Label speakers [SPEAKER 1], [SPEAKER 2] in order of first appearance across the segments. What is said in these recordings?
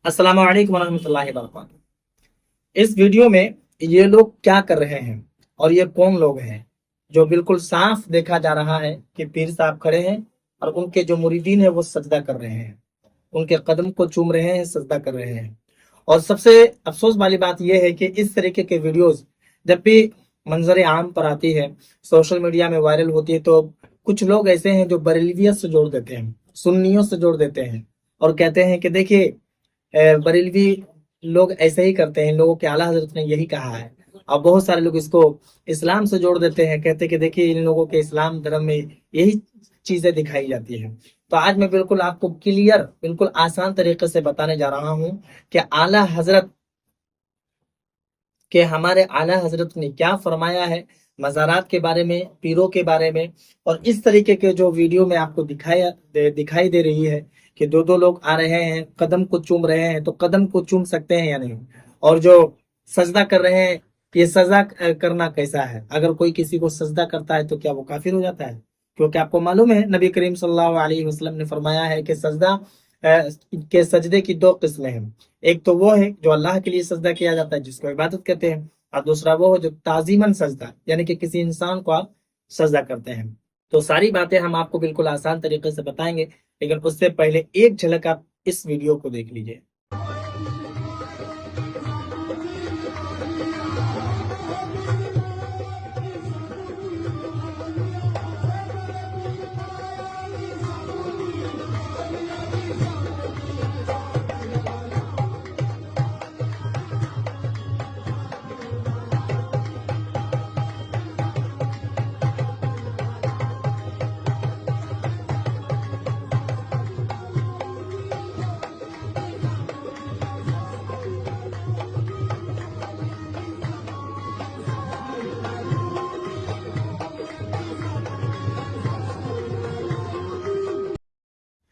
[SPEAKER 1] अस्सलाम वालेकुम रहमतुल्लाहि व बरकातुहू। इस वीडियो में ये लोग क्या कर रहे हैं और ये कौन लोग हैं जो बिल्कुल साफ देखा जा रहा है कि पीर साहब खड़े हैं और उनके जो मुरीदीन है वो सजदा कर रहे हैं, उनके कदम को चूम रहे हैं, सजदा कर रहे हैं। और सबसे अफसोस वाली बात यह है कि इस तरीके के वीडियोस जब भी मंजर आम पर आती है, सोशल मीडिया में वायरल होती है, तो कुछ लोग ऐसे हैं जो बरेलवियत से जोड़ देते हैं, सुन्नियों से जोड़ देते हैं और कहते हैं कि देखिए बरेलवी लोग ऐसे ही करते हैं, लोगों के आला हजरत ने यही कहा है। और बहुत सारे लोग इसको इस्लाम से जोड़ देते हैं, कहते हैं कि देखिए इन लोगों के इस्लाम धर्म में यही चीजें दिखाई जाती है। तो आज मैं बिल्कुल आपको क्लियर, बिल्कुल आसान तरीके से बताने जा रहा हूँ कि आला हजरत कि हमारे आला हजरत ने क्या फरमाया है मज़ारात के बारे में, पीरों के बारे में। और इस तरीके के जो वीडियो में आपको दिखाई दे रही है कि दो दो लोग आ रहे हैं, कदम को चूम रहे हैं, तो कदम को चूम सकते हैं या नहीं। और जो सजदा कर रहे हैं, ये सजदा करना कैसा है? अगर कोई किसी को सजदा करता है तो क्या वो काफिर हो जाता है? क्योंकि आपको मालूम है नबी करीम सल्लल्लाहु अलैहि वसल्लम ने फरमाया है कि सजदा के सजदे की दो किस्में हैं। एक तो वो है जो अल्लाह के लिए सजदा किया जाता है, जिसको इबादत कहते हैं, और दूसरा वो है जो ताजीमन सजदा, यानी कि किसी इंसान को आप सजदा करते हैं। तो सारी बातें हम आपको बिल्कुल आसान तरीके से बताएंगे, लेकिन उससे पहले एक झलक आप इस वीडियो को देख लीजिए।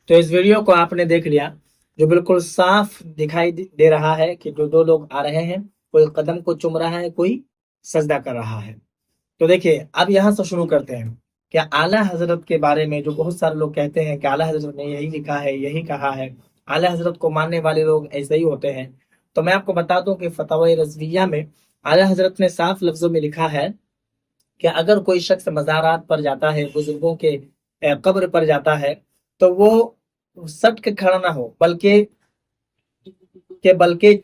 [SPEAKER 1] तो इस वीडियो को आपने देख लिया, जो बिल्कुल साफ दिखाई दे रहा है कि जो दो लोग आ रहे हैं, कोई कदम को चूम रहा है, कोई सजदा कर रहा है। तो देखिए अब यहाँ से शुरू करते हैं कि आला हजरत के बारे में जो बहुत सारे लोग कहते हैं कि आला हजरत ने यही लिखा है, यही कहा है, आला हजरत को मानने वाले लोग ऐसे ही होते हैं। तो मैं आपको बता दूं कि फतवा रजविया में आला हजरत ने साफ लफ्जों में लिखा है कि अगर कोई शख्स मज़ारात पर जाता है, बुजुर्गों के कब्र पर जाता है, तो वो सट के खड़ा ना हो, बल्कि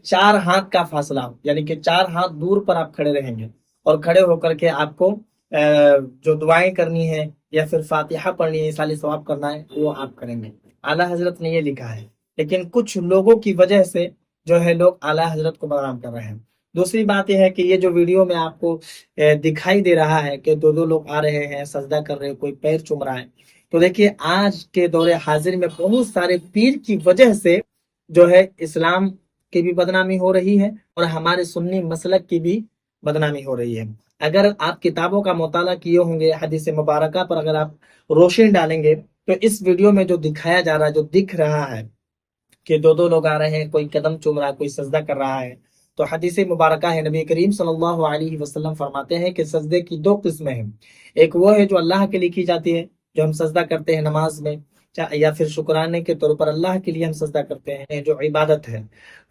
[SPEAKER 1] 4 हाथ का फासला हो, यानी कि 4 हाथ दूर पर आप खड़े रहेंगे और खड़े होकर के आपको जो दुआएं करनी है या फिर फातिहा पढ़नी है, साली सवाब करना है, वो आप करेंगे। आला हजरत ने ये लिखा है, लेकिन कुछ लोगों की वजह से जो है लोग आला हजरत को बदनाम कर रहे हैं। दूसरी बात यह है कि ये जो वीडियो में आपको दिखाई दे रहा है कि दो दो लोग आ रहे हैं, सजदा कर रहे हैं, कोई पैर चूम रहा है, तो देखिए आज के दौरे हाजिर में बहुत सारे पीर की वजह से जो है इस्लाम की भी बदनामी हो रही है और हमारे सुन्नी मसलक की भी बदनामी हो रही है। अगर आप किताबों का मुताला किए होंगे, हदीस मुबारका पर अगर आप रोशनी डालेंगे, तो इस वीडियो में जो दिखाया जा रहा है, जो दिख रहा है कि दो दो लोग आ रहे हैं, कोई कदम चूम रहा है, कोई सजदा कर रहा है, तो हदीस मुबारका है, नबी करीम सल्लल्लाहु अलैहि वसल्लम फरमाते हैं कि सजदे की दो किस्में हैं। एक वो है जो अल्लाह के लिए की जाती है, जो हम सजदा करते हैं नमाज में, या फिर शुक्राने के तौर पर अल्लाह के लिए हम सजदा करते हैं, जो इबादत है।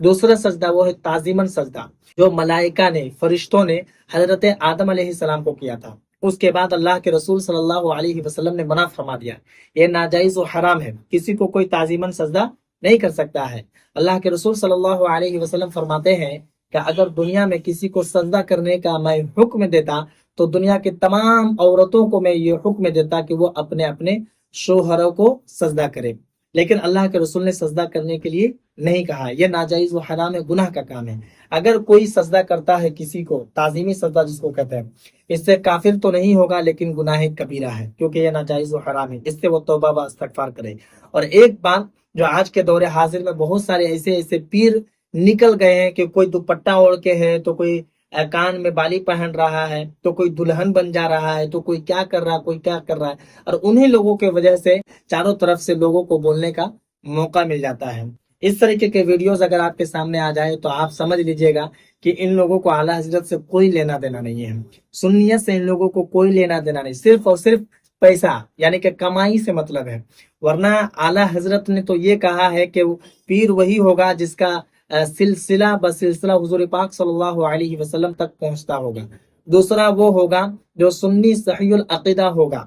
[SPEAKER 1] दूसरा सजदा वो है ताजीमन सजदा, जो मलाइका ने, फरिश्तों ने हजरत आदम अलैहिस्सलाम को किया था। उसके बाद अल्लाह के रसूल सल्लल्लाहु अलैहि वसल्लम ने मना फरमा दिया, ये नाजायज और हराम है, किसी को कोई ताजीमन सजदा नहीं कर सकता है। अल्लाह के रसूल सल्लल्लाहु अलैहि वसल्लम फरमाते हैं कि अगर दुनिया में किसी को सजदा करने का मैं हुक्म देता, तो दुनिया के तमाम औरतों को मैं ये हुक्म देता कि वो अपने अपने शोहरों को सजदा करे। लेकिन अल्लाह के रसूल ने सजदा करने के लिए नहीं कहा, यह नाजायज व हराम है, गुनाह का काम है। अगर कोई सजदा करता है किसी को, ताजीमी सजदा जिसको कहते हैं, इससे काफिर तो नहीं होगा, लेकिन गुनाह कबीरा है, क्योंकि यह नाजायज व हराम है, इससे वो तौबा व इस्तगफार करे। और एक बात जो आज के दौरे हाजिर में बहुत सारे ऐसे ऐसे पीर निकल गए हैं कि कोई दुपट्टा ओढ़ के है, तो कोई कान में बाली पहन रहा है, तो कोई दुल्हन बन जा रहा है, तो कोई क्या कर रहा है, कोई क्या कर रहा है। और उन्हीं लोगों के वजह से चारों तरफ से लोगों को बोलने का मौका मिल जाता है। इस तरीके के वीडियोस अगर आपके सामने आ जाए तो आप समझ लीजिएगा कि इन लोगों को आला हजरत से कोई लेना देना नहीं है, सुन्नियत से इन लोगों को कोई लेना देना नहीं। सिर्फ और सिर्फ पैसा यानी कि कमाई से मतलब है, वरना आला हजरत ने तो ये कहा है कि वो पीर वही होगा जिसका सिलसिला ब सिलसिला हुजूर पाक सल्लल्लाहु अलैहि वसल्लम तक पहुंचता होगा। दूसरा वो होगा जो सुन्नी सहीउल अकीदा होगा।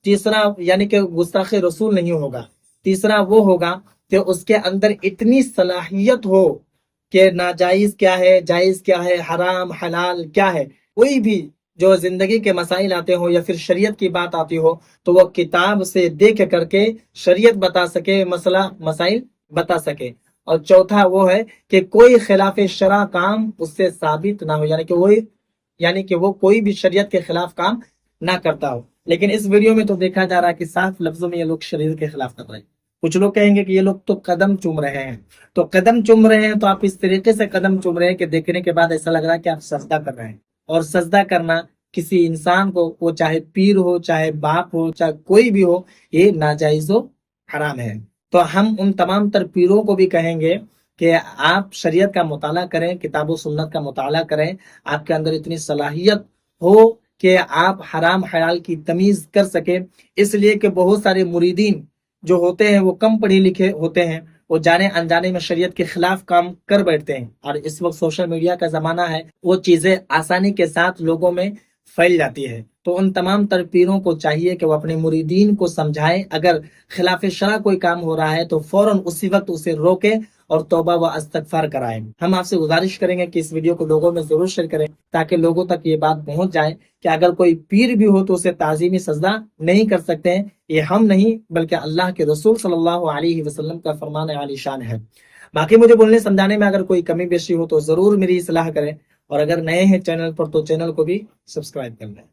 [SPEAKER 1] तीसरा यानी कि गुस्ताखे रसूल नहीं होगा। तीसरा वो होगा कि उसके अंदर इतनी सलाहियत हो कि नाजायज क्या है, जायज क्या है, हराम हलाल क्या है, कोई भी जो जिंदगी के मसाइल आते हो या फिर शरीयत की बात आती हो तो वो किताब से देख करके शरीयत बता सके, मसला मसाइल बता सके। और चौथा वो है कि कोई खिलाफ शरा काम उससे साबित ना हो, यानी कि वो कोई भी शरीयत के खिलाफ काम ना करता हो। लेकिन इस वीडियो में तो देखा जा रहा है कि साफ लफ्जों में ये लोग शरीयत के खिलाफ कर रहे हैं। कुछ लोग कहेंगे कि ये लोग तो कदम चूम रहे हैं, तो कदम चूम रहे हैं तो आप इस तरीके से कदम चूम रहे हैं कि देखने के बाद ऐसा लग रहा है कि आप सजदा कर रहे हैं। और सजदा करना किसी इंसान को, वो चाहे पीर हो, चाहे बाप हो, चाहे कोई भी हो, ये नाजायज हराम है। तो हम उन तमाम तर पीरों को भी कहेंगे कि आप शरीयत का मुताला करें, किताब सुन्नत का मुताला करें, आपके अंदर इतनी सलाहियत हो कि आप हराम हलाल की तमीज कर सके। इसलिए कि बहुत सारे मुरीदीन जो होते हैं वो कम पढ़े लिखे होते हैं, वो जाने अनजाने में शरीयत के खिलाफ काम कर बैठते हैं। और इस वक्त सोशल मीडिया का जमाना है, वो चीजें आसानी के साथ लोगों में फैल जाती है। तो उन तमाम तर पीरों को चाहिए कि वो अपने मुरीदीन को समझाएं, अगर खिलाफ शरा कोई काम हो रहा है तो फौरन उसी वक्त उसे रोके और तौबा व इस्तगफार कराएं। हम आपसे गुजारिश करेंगे कि इस वीडियो को लोगों में जरूर शेयर करें ताकि लोगों तक ये बात पहुंच जाए कि अगर कोई पीर भी हो तो उसे ताजीमी सजदा नहीं कर सकते हैं। ये हम नहीं बल्कि अल्लाह के रसूल सल्लल्लाहु अलैहि वसल्लम का फरमान आलीशान है। बाकी मुझे बोलने समझाने में अगर कोई कमी बेशी हो तो जरूर मेरी सलाह करें, और अगर नए हैं चैनल पर तो चैनल को भी सब्सक्राइब कर लें।